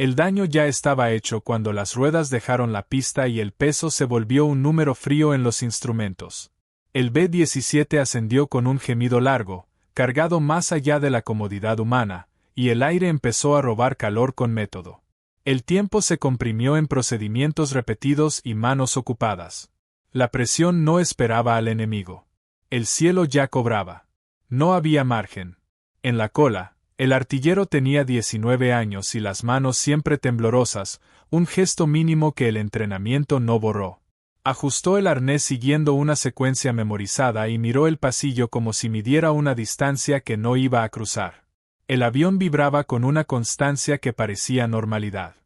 El daño ya estaba hecho cuando las ruedas dejaron la pista y el peso se volvió un número frío en los instrumentos. El B-17 ascendió con un gemido largo, cargado más allá de la comodidad humana, y el aire empezó a robar calor con método. El tiempo se comprimió en procedimientos repetidos y manos ocupadas. La presión no esperaba al enemigo. El cielo ya cobraba. No había margen. En la cola, el artillero tenía 19 años y las manos siempre temblorosas, un gesto mínimo que el entrenamiento no borró. Ajustó el arnés siguiendo una secuencia memorizada y miró el pasillo como si midiera una distancia que no iba a cruzar. El avión vibraba con una constancia que parecía normalidad.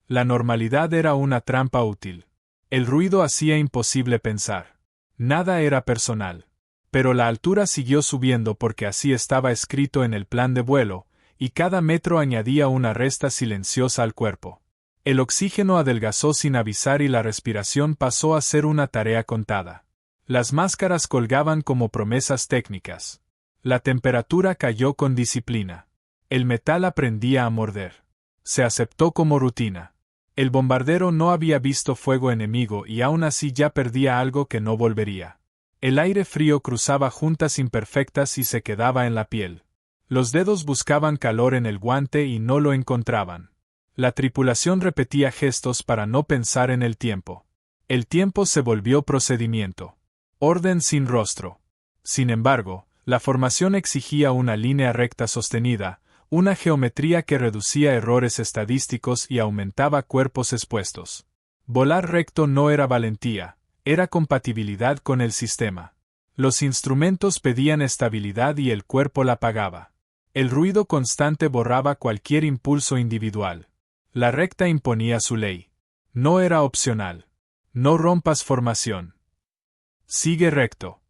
La normalidad era una trampa útil. El ruido hacía imposible pensar. Nada era personal. Pero la altura siguió subiendo porque así estaba escrito en el plan de vuelo, y cada metro añadía una resta silenciosa al cuerpo. El oxígeno adelgazó sin avisar y la respiración pasó a ser una tarea contada. Las máscaras colgaban como promesas técnicas. La temperatura cayó con disciplina. El metal aprendía a morder. Se aceptó como rutina. El bombardero no había visto fuego enemigo y aún así ya perdía algo que no volvería. El aire frío cruzaba juntas imperfectas y se quedaba en la piel. Los dedos buscaban calor en el guante y no lo encontraban. La tripulación repetía gestos para no pensar en el tiempo. El tiempo se volvió procedimiento. Orden sin rostro. Sin embargo, la formación exigía una línea recta sostenida, una geometría que reducía errores estadísticos y aumentaba cuerpos expuestos. Volar recto no era valentía, era compatibilidad con el sistema. Los instrumentos pedían estabilidad y el cuerpo la pagaba. El ruido constante borraba cualquier impulso individual. La recta imponía su ley. No era opcional. No rompas formación. Sigue recto.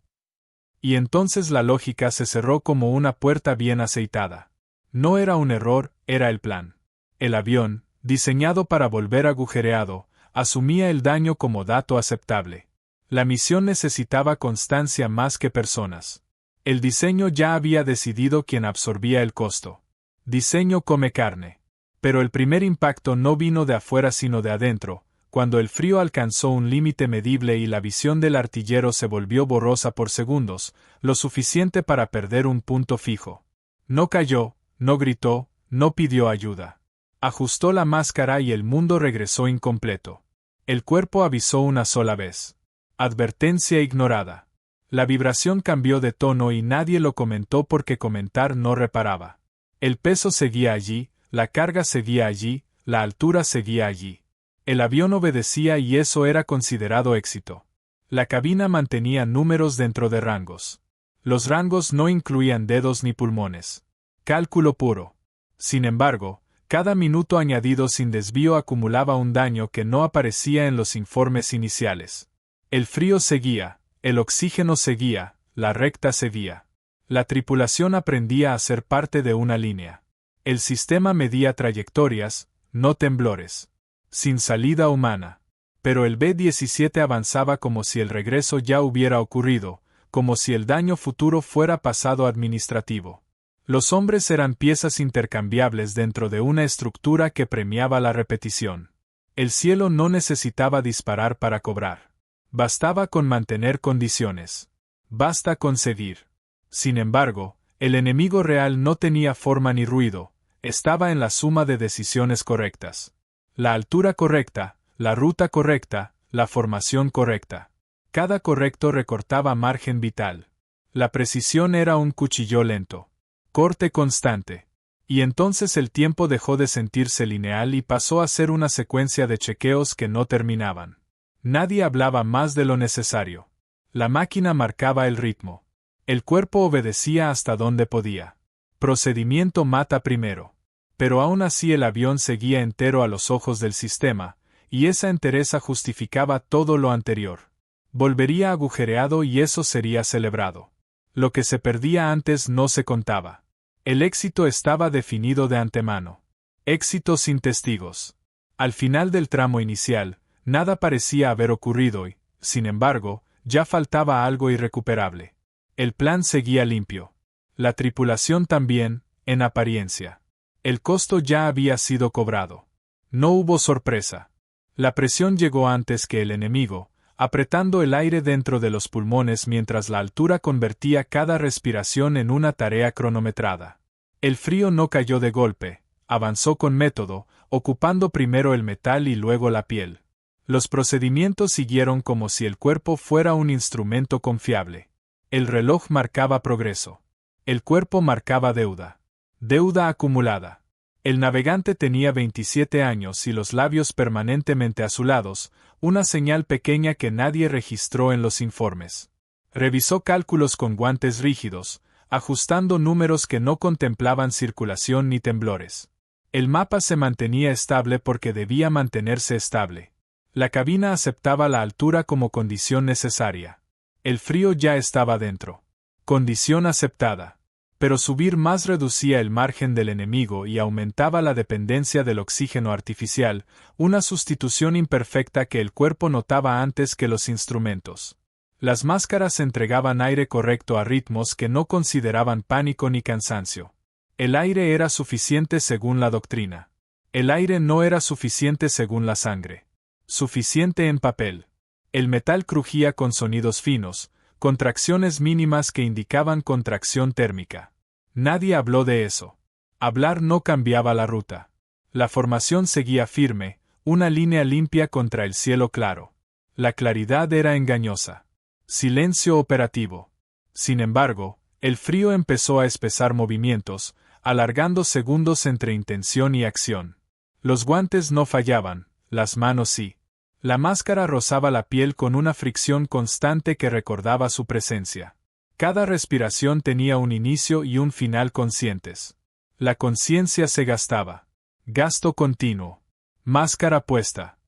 Y entonces la lógica se cerró como una puerta bien aceitada. No era un error, era el plan. El avión, diseñado para volver agujereado, asumía el daño como dato aceptable. La misión necesitaba constancia más que personas. El diseño ya había decidido quién absorbía el costo. Diseño come carne. Pero el primer impacto no vino de afuera sino de adentro, cuando el frío alcanzó un límite medible y la visión del artillero se volvió borrosa por segundos, lo suficiente para perder un punto fijo. No cayó, no gritó, no pidió ayuda. Ajustó la máscara y el mundo regresó incompleto. El cuerpo avisó una sola vez. Advertencia ignorada. La vibración cambió de tono y nadie lo comentó porque comentar no reparaba. El peso seguía allí, la carga seguía allí, la altura seguía allí. El avión obedecía y eso era considerado éxito. La cabina mantenía números dentro de rangos. Los rangos no incluían dedos ni pulmones. Cálculo puro. Sin embargo, cada minuto añadido sin desvío acumulaba un daño que no aparecía en los informes iniciales. El frío seguía, el oxígeno seguía, la recta seguía. La tripulación aprendía a ser parte de una línea. El sistema medía trayectorias, no temblores. Sin salida humana. Pero el B-17 avanzaba como si el regreso ya hubiera ocurrido, como si el daño futuro fuera pasado administrativo. Los hombres eran piezas intercambiables dentro de una estructura que premiaba la repetición. El cielo no necesitaba disparar para cobrar. Bastaba con mantener condiciones. Basta con seguir. Sin embargo, el enemigo real no tenía forma ni ruido, estaba en la suma de decisiones correctas. La altura correcta, la ruta correcta, la formación correcta. Cada correcto recortaba margen vital. La precisión era un cuchillo lento. Corte constante. Y entonces el tiempo dejó de sentirse lineal y pasó a ser una secuencia de chequeos que no terminaban. Nadie hablaba más de lo necesario. La máquina marcaba el ritmo. El cuerpo obedecía hasta donde podía. Procedimiento mata primero. Pero aún así el avión seguía entero a los ojos del sistema, y esa entereza justificaba todo lo anterior. Volvería agujereado y eso sería celebrado. Lo que se perdía antes no se contaba. El éxito estaba definido de antemano. Éxito sin testigos. Al final del tramo inicial, nada parecía haber ocurrido y, sin embargo, ya faltaba algo irrecuperable. El plan seguía limpio. La tripulación también, en apariencia. El costo ya había sido cobrado. No hubo sorpresa. La presión llegó antes que el enemigo, apretando el aire dentro de los pulmones mientras la altura convertía cada respiración en una tarea cronometrada. El frío no cayó de golpe, avanzó con método, ocupando primero el metal y luego la piel. Los procedimientos siguieron como si el cuerpo fuera un instrumento confiable. El reloj marcaba progreso. El cuerpo marcaba deuda. Deuda acumulada. El navegante tenía 27 años y los labios permanentemente azulados, una señal pequeña que nadie registró en los informes. Revisó cálculos con guantes rígidos, ajustando números que no contemplaban circulación ni temblores. El mapa se mantenía estable porque debía mantenerse estable. La cabina aceptaba la altura como condición necesaria. El frío ya estaba dentro. Condición aceptada. Pero subir más reducía el margen del enemigo y aumentaba la dependencia del oxígeno artificial, una sustitución imperfecta que el cuerpo notaba antes que los instrumentos. Las máscaras entregaban aire correcto a ritmos que no consideraban pánico ni cansancio. El aire era suficiente según la doctrina. El aire no era suficiente según la sangre. Suficiente en papel. El metal crujía con sonidos finos, contracciones mínimas que indicaban contracción térmica. Nadie habló de eso. Hablar no cambiaba la ruta. La formación seguía firme, una línea limpia contra el cielo claro. La claridad era engañosa. Silencio operativo. Sin embargo, el frío empezó a espesar movimientos, alargando segundos entre intención y acción. Los guantes no fallaban, las manos sí. La máscara rozaba la piel con una fricción constante que recordaba su presencia. Cada respiración tenía un inicio y un final conscientes. La conciencia se gastaba. Gasto continuo. Máscara puesta.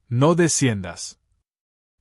No desciendas.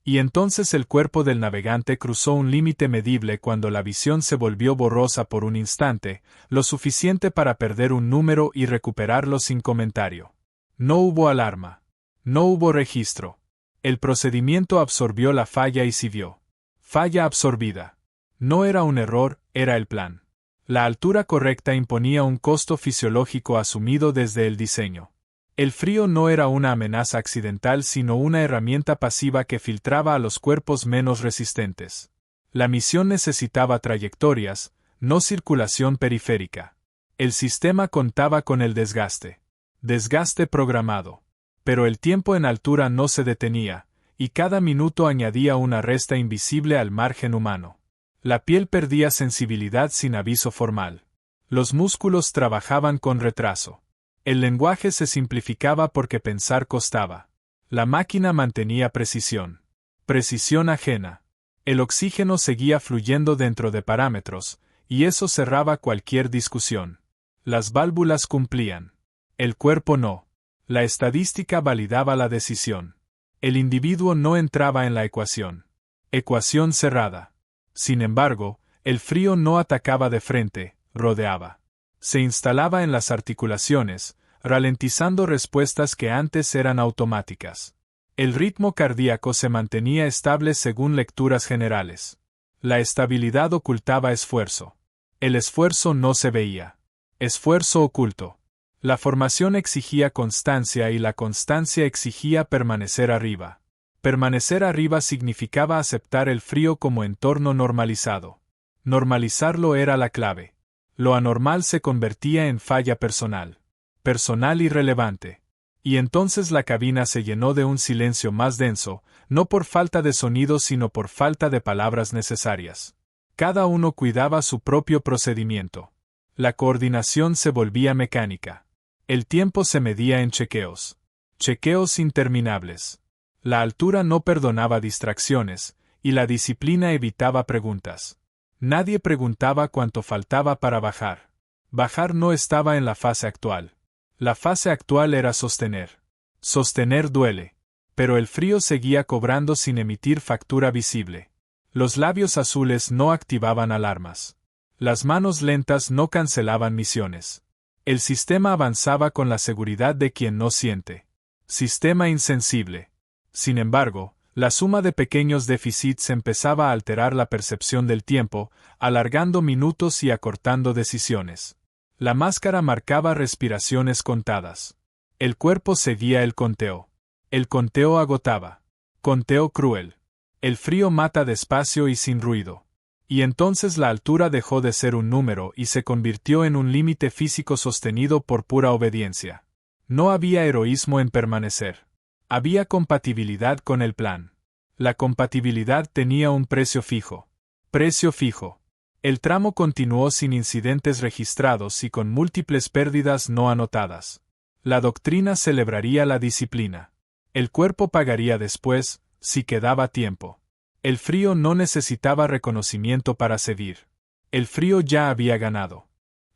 Y entonces el cuerpo del navegante cruzó un límite medible cuando la visión se volvió borrosa por un instante, lo suficiente para perder un número y recuperarlo sin comentario. No hubo alarma. No hubo registro. El procedimiento absorbió la falla y siguió. Falla absorbida. No era un error, era el plan. La altura correcta imponía un costo fisiológico asumido desde el diseño. El frío no era una amenaza accidental sino una herramienta pasiva que filtraba a los cuerpos menos resistentes. La misión necesitaba trayectorias, no circulación periférica. El sistema contaba con el desgaste. Desgaste programado. Pero el tiempo en altura no se detenía, y cada minuto añadía una resta invisible al margen humano. La piel perdía sensibilidad sin aviso formal. Los músculos trabajaban con retraso. El lenguaje se simplificaba porque pensar costaba. La máquina mantenía precisión. Precisión ajena. El oxígeno seguía fluyendo dentro de parámetros, y eso cerraba cualquier discusión. Las válvulas cumplían. El cuerpo no. La estadística validaba la decisión. El individuo no entraba en la ecuación. Ecuación cerrada. Sin embargo, el frío no atacaba de frente, rodeaba. Se instalaba en las articulaciones, ralentizando respuestas que antes eran automáticas. El ritmo cardíaco se mantenía estable según lecturas generales. La estabilidad ocultaba esfuerzo. El esfuerzo no se veía. Esfuerzo oculto. La formación exigía constancia y la constancia exigía permanecer arriba. Permanecer arriba significaba aceptar el frío como entorno normalizado. Normalizarlo era la clave. Lo anormal se convertía en falla personal. Personal irrelevante. Y entonces la cabina se llenó de un silencio más denso, no por falta de sonido sino por falta de palabras necesarias. Cada uno cuidaba su propio procedimiento. La coordinación se volvía mecánica. El tiempo se medía en chequeos. Chequeos interminables. La altura no perdonaba distracciones, y la disciplina evitaba preguntas. Nadie preguntaba cuánto faltaba para bajar. Bajar no estaba en la fase actual. La fase actual era sostener. Sostener duele. Pero el frío seguía cobrando sin emitir factura visible. Los labios azules no activaban alarmas. Las manos lentas no cancelaban misiones. El sistema avanzaba con la seguridad de quien no siente. Sistema insensible. Sin embargo, la suma de pequeños déficits empezaba a alterar la percepción del tiempo, alargando minutos y acortando decisiones. La máscara marcaba respiraciones contadas. El cuerpo seguía el conteo. El conteo agotaba. Conteo cruel. El frío mata despacio y sin ruido. Y entonces la altura dejó de ser un número y se convirtió en un límite físico sostenido por pura obediencia. No había heroísmo en permanecer. Había compatibilidad con el plan. La compatibilidad tenía un precio fijo. Precio fijo. El tramo continuó sin incidentes registrados y con múltiples pérdidas no anotadas. La doctrina celebraría la disciplina. El cuerpo pagaría después, si quedaba tiempo. El frío no necesitaba reconocimiento para ceder. El frío ya había ganado.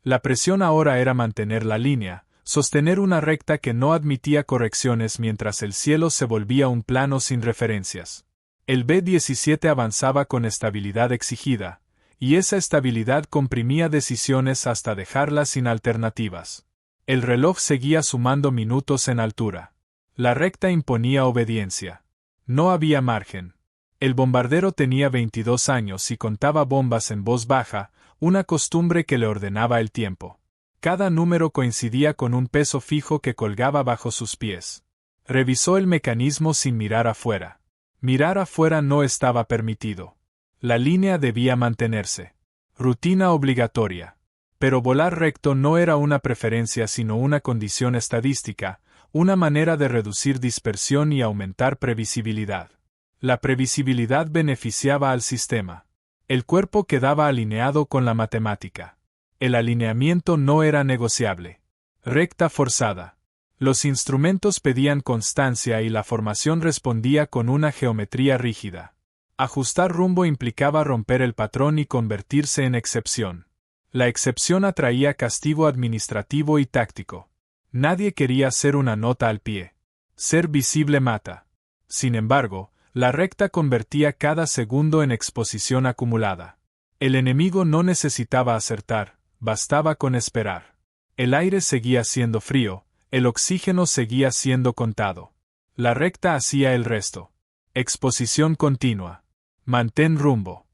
La presión ahora era mantener la línea, sostener una recta que no admitía correcciones mientras el cielo se volvía un plano sin referencias. El B-17 avanzaba con estabilidad exigida, y esa estabilidad comprimía decisiones hasta dejarlas sin alternativas. El reloj seguía sumando minutos en altura. La recta imponía obediencia. No había margen. El bombardero tenía 22 años y contaba bombas en voz baja, una costumbre que le ordenaba el tiempo. Cada número coincidía con un peso fijo que colgaba bajo sus pies. Revisó el mecanismo sin mirar afuera. Mirar afuera no estaba permitido. La línea debía mantenerse. Rutina obligatoria. Pero volar recto no era una preferencia sino una condición estadística, una manera de reducir dispersión y aumentar previsibilidad. La previsibilidad beneficiaba al sistema. El cuerpo quedaba alineado con la matemática. El alineamiento no era negociable. Recta forzada. Los instrumentos pedían constancia y la formación respondía con una geometría rígida. Ajustar rumbo implicaba romper el patrón y convertirse en excepción. La excepción atraía castigo administrativo y táctico. Nadie quería ser una nota al pie. Ser visible mata. Sin embargo, la recta convertía cada segundo en exposición acumulada. El enemigo no necesitaba acertar, bastaba con esperar. El aire seguía siendo frío, el oxígeno seguía siendo contado. La recta hacía el resto. Exposición continua. Mantén rumbo.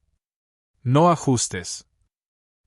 No ajustes.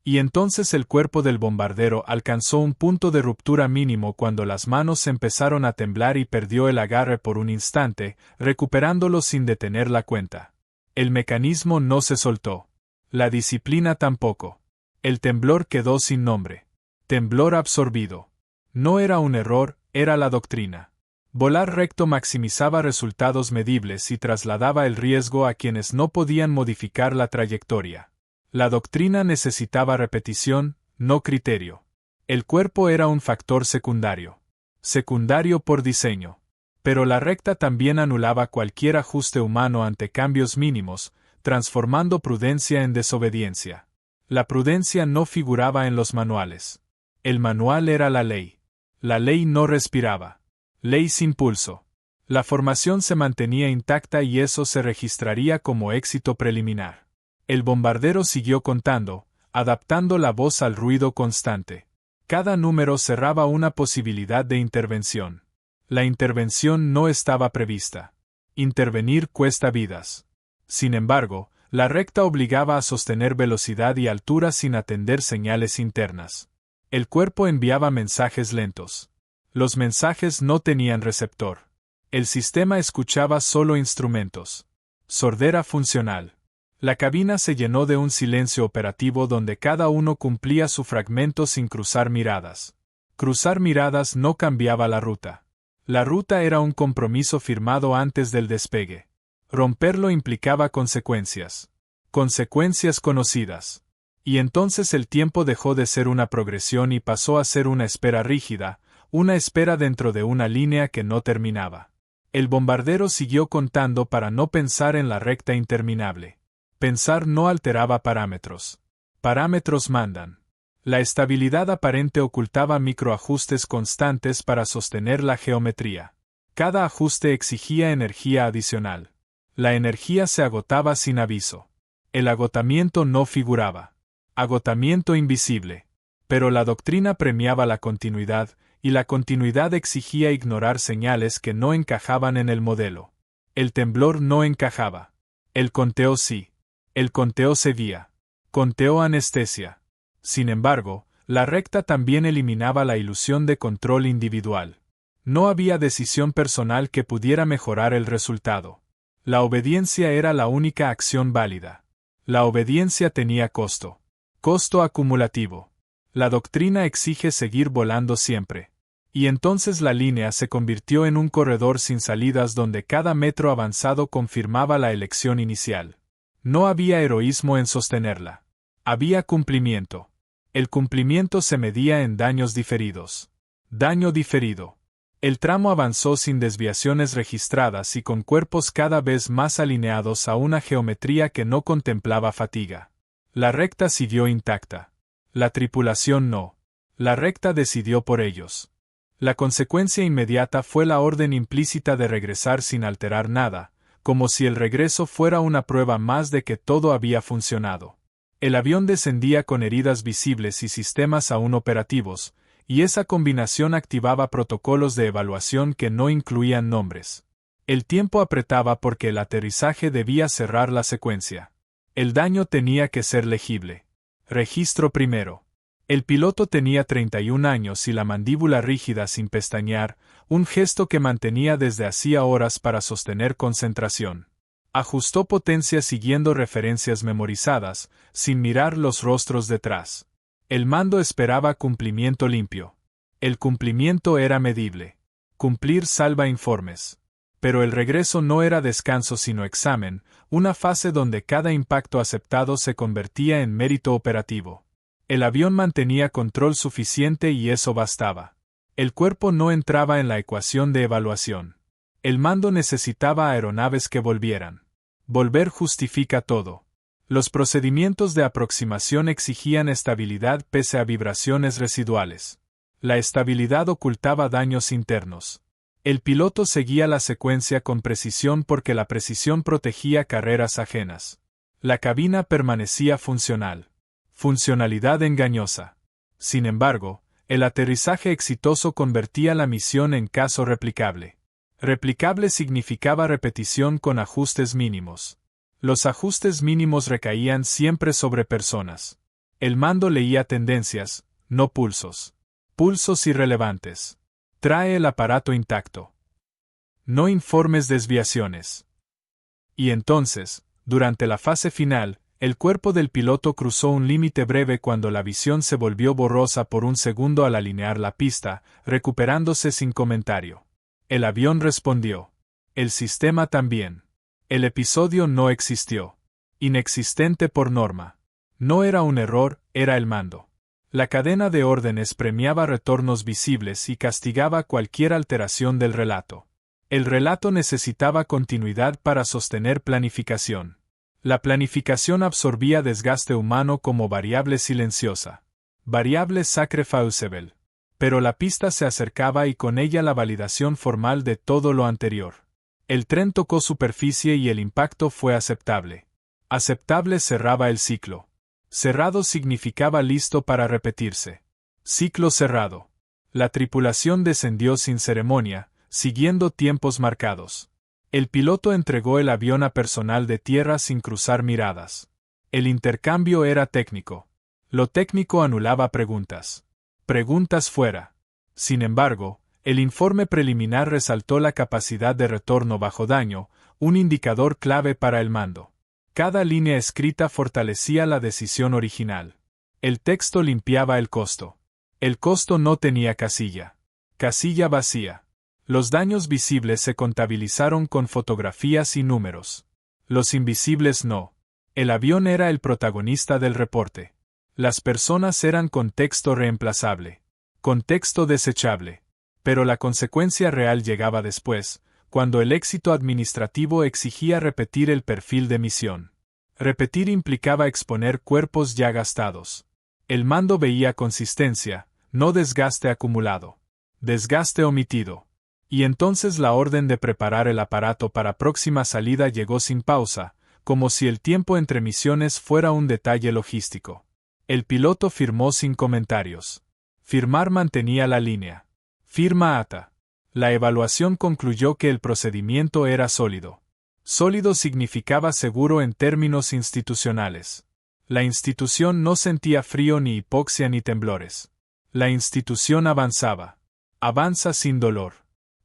Y entonces el cuerpo del bombardero alcanzó un punto de ruptura mínimo cuando las manos empezaron a temblar y perdió el agarre por un instante, recuperándolo sin detener la cuenta. El mecanismo no se soltó. La disciplina tampoco. El temblor quedó sin nombre. Temblor absorbido. No era un error, era la doctrina. Volar recto maximizaba resultados medibles y trasladaba el riesgo a quienes no podían modificar la trayectoria. La doctrina necesitaba repetición, no criterio. El cuerpo era un factor secundario. Secundario por diseño. Pero la recta también anulaba cualquier ajuste humano ante cambios mínimos, transformando prudencia en desobediencia. La prudencia no figuraba en los manuales. El manual era la ley. La ley no respiraba. Ley sin pulso. La formación se mantenía intacta y eso se registraría como éxito preliminar. El bombardero siguió contando, adaptando la voz al ruido constante. Cada número cerraba una posibilidad de intervención. La intervención no estaba prevista. Intervenir cuesta vidas. Sin embargo, la recta obligaba a sostener velocidad y altura sin atender señales internas. El cuerpo enviaba mensajes lentos. Los mensajes no tenían receptor. El sistema escuchaba solo instrumentos. Sordera funcional. La cabina se llenó de un silencio operativo donde cada uno cumplía su fragmento sin cruzar miradas. Cruzar miradas no cambiaba la ruta. La ruta era un compromiso firmado antes del despegue. Romperlo implicaba consecuencias. Consecuencias conocidas. Y entonces el tiempo dejó de ser una progresión y pasó a ser una espera rígida, una espera dentro de una línea que no terminaba. El bombardero siguió contando para no pensar en la recta interminable. Pensar no alteraba parámetros. Parámetros mandan. La estabilidad aparente ocultaba microajustes constantes para sostener la geometría. Cada ajuste exigía energía adicional. La energía se agotaba sin aviso. El agotamiento no figuraba. Agotamiento invisible. Pero la doctrina premiaba la continuidad, y la continuidad exigía ignorar señales que no encajaban en el modelo. El temblor no encajaba. El conteo sí. El conteo seguía. Conteo anestesia. Sin embargo, la recta también eliminaba la ilusión de control individual. No había decisión personal que pudiera mejorar el resultado. La obediencia era la única acción válida. La obediencia tenía costo. Costo acumulativo. La doctrina exige seguir volando siempre. Y entonces la línea se convirtió en un corredor sin salidas donde cada metro avanzado confirmaba la elección inicial. No había heroísmo en sostenerla. Había cumplimiento. El cumplimiento se medía en daños diferidos. Daño diferido. El tramo avanzó sin desviaciones registradas y con cuerpos cada vez más alineados a una geometría que no contemplaba fatiga. La recta siguió intacta. La tripulación no. La recta decidió por ellos. La consecuencia inmediata fue la orden implícita de regresar sin alterar nada, como si el regreso fuera una prueba más de que todo había funcionado. El avión descendía con heridas visibles y sistemas aún operativos, y esa combinación activaba protocolos de evaluación que no incluían nombres. El tiempo apretaba porque el aterrizaje debía cerrar la secuencia. El daño tenía que ser legible. Registro primero. El piloto tenía 31 años y la mandíbula rígida sin pestañear, un gesto que mantenía desde hacía horas para sostener concentración. Ajustó potencia siguiendo referencias memorizadas, sin mirar los rostros detrás. El mando esperaba cumplimiento limpio. El cumplimiento era medible. Cumplir salva informes. Pero el regreso no era descanso sino examen, una fase donde cada impacto aceptado se convertía en mérito operativo. El avión mantenía control suficiente y eso bastaba. El cuerpo no entraba en la ecuación de evaluación. El mando necesitaba aeronaves que volvieran. Volver justifica todo. Los procedimientos de aproximación exigían estabilidad pese a vibraciones residuales. La estabilidad ocultaba daños internos. El piloto seguía la secuencia con precisión porque la precisión protegía carreras ajenas. La cabina permanecía funcional. Funcionalidad engañosa. Sin embargo, el aterrizaje exitoso convertía la misión en caso replicable. Replicable significaba repetición con ajustes mínimos. Los ajustes mínimos recaían siempre sobre personas. El mando leía tendencias, no pulsos. Pulsos irrelevantes. Trae el aparato intacto. No informes desviaciones. Y entonces, durante la fase final, el cuerpo del piloto cruzó un límite breve cuando la visión se volvió borrosa por un segundo al alinear la pista, recuperándose sin comentario. El avión respondió. El sistema también. El episodio no existió. Inexistente por norma. No era un error, era el mando. La cadena de órdenes premiaba retornos visibles y castigaba cualquier alteración del relato. El relato necesitaba continuidad para sostener planificación. La planificación absorbía desgaste humano como variable silenciosa. Variable sacrificeable. Pero la pista se acercaba y con ella la validación formal de todo lo anterior. El tren tocó superficie y el impacto fue aceptable. Aceptable cerraba el ciclo. Cerrado significaba listo para repetirse. Ciclo cerrado. La tripulación descendió sin ceremonia, siguiendo tiempos marcados. El piloto entregó el avión a personal de tierra sin cruzar miradas. El intercambio era técnico. Lo técnico anulaba preguntas. Preguntas fuera. Sin embargo, el informe preliminar resaltó la capacidad de retorno bajo daño, un indicador clave para el mando. Cada línea escrita fortalecía la decisión original. El texto limpiaba el costo. El costo no tenía casilla. Casilla vacía. Los daños visibles se contabilizaron con fotografías y números. Los invisibles no. El avión era el protagonista del reporte. Las personas eran contexto reemplazable. Contexto desechable. Pero la consecuencia real llegaba después, cuando el éxito administrativo exigía repetir el perfil de misión. Repetir implicaba exponer cuerpos ya gastados. El mando veía consistencia, no desgaste acumulado. Desgaste omitido. Y entonces la orden de preparar el aparato para próxima salida llegó sin pausa, como si el tiempo entre misiones fuera un detalle logístico. El piloto firmó sin comentarios. Firmar mantenía la línea. Firma ATA. La evaluación concluyó que el procedimiento era sólido. Sólido significaba seguro en términos institucionales. La institución no sentía frío ni hipoxia ni temblores. La institución avanzaba. Avanza sin dolor.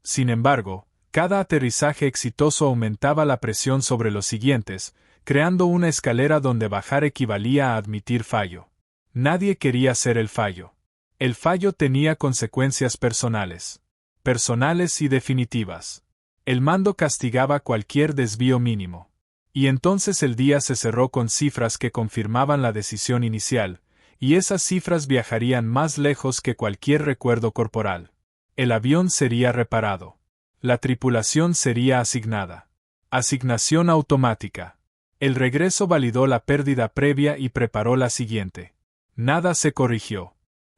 Sin embargo, cada aterrizaje exitoso aumentaba la presión sobre los siguientes, creando una escalera donde bajar equivalía a admitir fallo. Nadie quería ser el fallo. El fallo tenía consecuencias personales. Personales y definitivas. El mando castigaba cualquier desvío mínimo. Y entonces el día se cerró con cifras que confirmaban la decisión inicial, y esas cifras viajarían más lejos que cualquier recuerdo corporal. El avión sería reparado. La tripulación sería asignada. Asignación automática. El regreso validó la pérdida previa y preparó la siguiente. Nada se corrigió.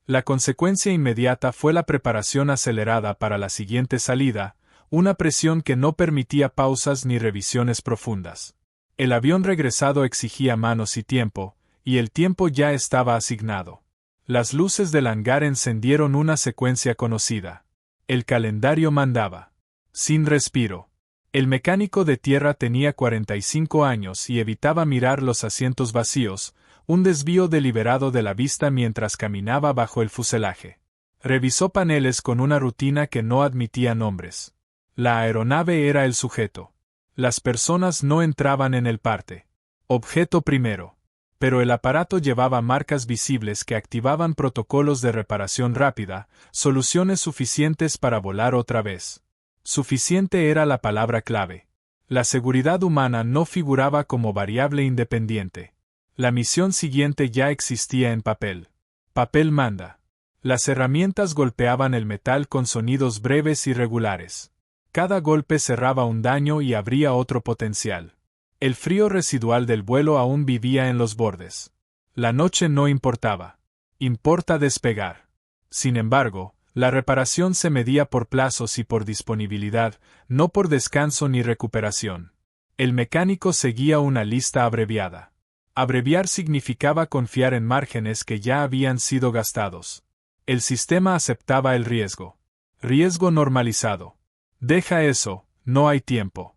La consecuencia inmediata fue la preparación acelerada para la siguiente salida, una presión que no permitía pausas ni revisiones profundas. El avión regresado exigía manos y tiempo, y el tiempo ya estaba asignado. Las luces del hangar encendieron una secuencia conocida. El calendario mandaba. Sin respiro. El mecánico de tierra tenía 45 años y evitaba mirar los asientos vacíos, un desvío deliberado de la vista mientras caminaba bajo el fuselaje. Revisó paneles con una rutina que no admitía nombres. La aeronave era el sujeto. Las personas no entraban en el parte. Objeto primero. Pero el aparato llevaba marcas visibles que activaban protocolos de reparación rápida, soluciones suficientes para volar otra vez. Suficiente era la palabra clave. La seguridad humana no figuraba como variable independiente. La misión siguiente ya existía en papel. Papel manda. Las herramientas golpeaban el metal con sonidos breves y regulares. Cada golpe cerraba un daño y abría otro potencial. El frío residual del vuelo aún vivía en los bordes. La noche no importaba. Importa despegar. Sin embargo, la reparación se medía por plazos y por disponibilidad, no por descanso ni recuperación. El mecánico seguía una lista abreviada. Abreviar significaba confiar en márgenes que ya habían sido gastados. El sistema aceptaba el riesgo. Riesgo normalizado. Deja eso, no hay tiempo.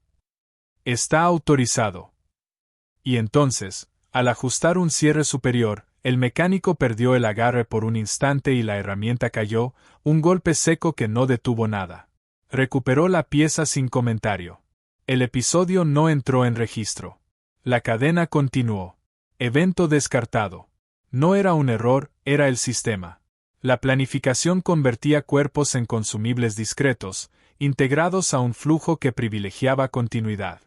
Está autorizado. Y entonces, al ajustar un cierre superior, el mecánico perdió el agarre por un instante y la herramienta cayó, un golpe seco que no detuvo nada. Recuperó la pieza sin comentario. El episodio no entró en registro. La cadena continuó. Evento descartado. No era un error, era el sistema. La planificación convertía cuerpos en consumibles discretos, integrados a un flujo que privilegiaba continuidad.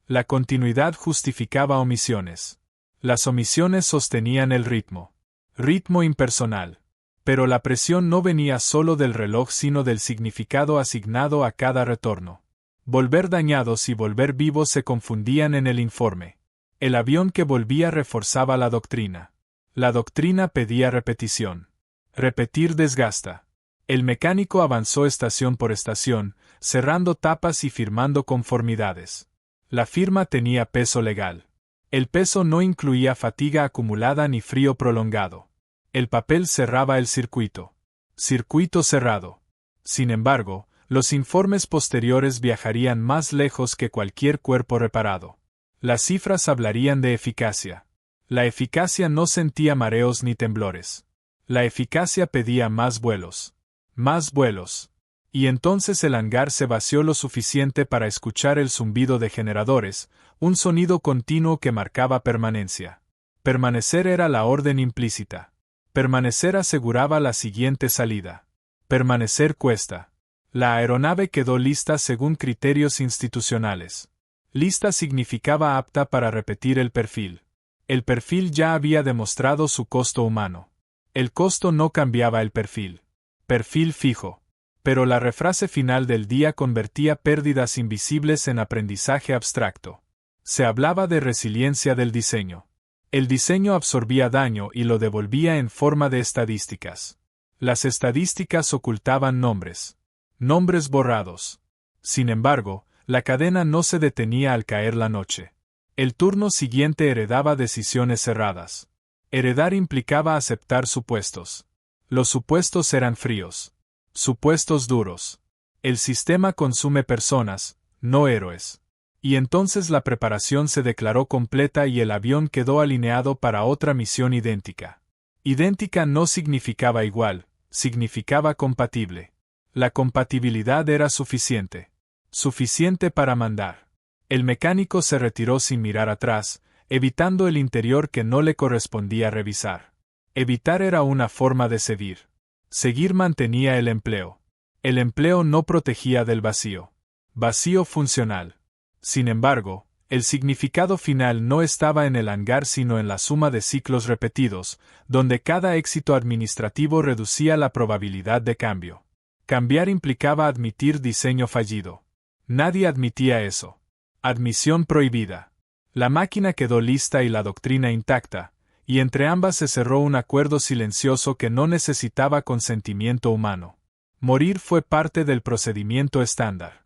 La continuidad justificaba omisiones. Las omisiones sostenían el ritmo. Ritmo impersonal. Pero la presión no venía solo del reloj sino del significado asignado a cada retorno. Volver dañados y volver vivos se confundían en el informe. El avión que volvía reforzaba la doctrina. La doctrina pedía repetición. Repetir desgasta. El mecánico avanzó estación por estación, cerrando tapas y firmando conformidades. La firma tenía peso legal. El peso no incluía fatiga acumulada ni frío prolongado. El papel cerraba el circuito. Circuito cerrado. Sin embargo, los informes posteriores viajarían más lejos que cualquier cuerpo reparado. Las cifras hablarían de eficacia. La eficacia no sentía mareos ni temblores. La eficacia pedía más vuelos. Más vuelos. Y entonces el hangar se vació lo suficiente para escuchar el zumbido de generadores, un sonido continuo que marcaba permanencia. Permanecer era la orden implícita. Permanecer aseguraba la siguiente salida. Permanecer cuesta. La aeronave quedó lista según criterios institucionales. Lista significaba apta para repetir el perfil. El perfil ya había demostrado su costo humano. El costo no cambiaba el perfil. Perfil fijo. Pero la refrase final del día convertía pérdidas invisibles en aprendizaje abstracto. Se hablaba de resiliencia del diseño. El diseño absorbía daño y lo devolvía en forma de estadísticas. Las estadísticas ocultaban nombres. Nombres borrados. Sin embargo, la cadena no se detenía al caer la noche. El turno siguiente heredaba decisiones cerradas. Heredar implicaba aceptar supuestos. Los supuestos eran fríos. Supuestos duros. El sistema consume personas, no héroes. Y entonces la preparación se declaró completa y el avión quedó alineado para otra misión idéntica. Idéntica no significaba igual, significaba compatible. La compatibilidad era suficiente. Suficiente para mandar. El mecánico se retiró sin mirar atrás, evitando el interior que no le correspondía revisar. Evitar era una forma de seguir. Seguir mantenía el empleo. El empleo no protegía del vacío. Vacío funcional. Sin embargo, el significado final no estaba en el hangar sino en la suma de ciclos repetidos, donde cada éxito administrativo reducía la probabilidad de cambio. Cambiar implicaba admitir diseño fallido. Nadie admitía eso. Admisión prohibida. La máquina quedó lista y la doctrina intacta, y entre ambas se cerró un acuerdo silencioso que no necesitaba consentimiento humano. Morir fue parte del procedimiento estándar.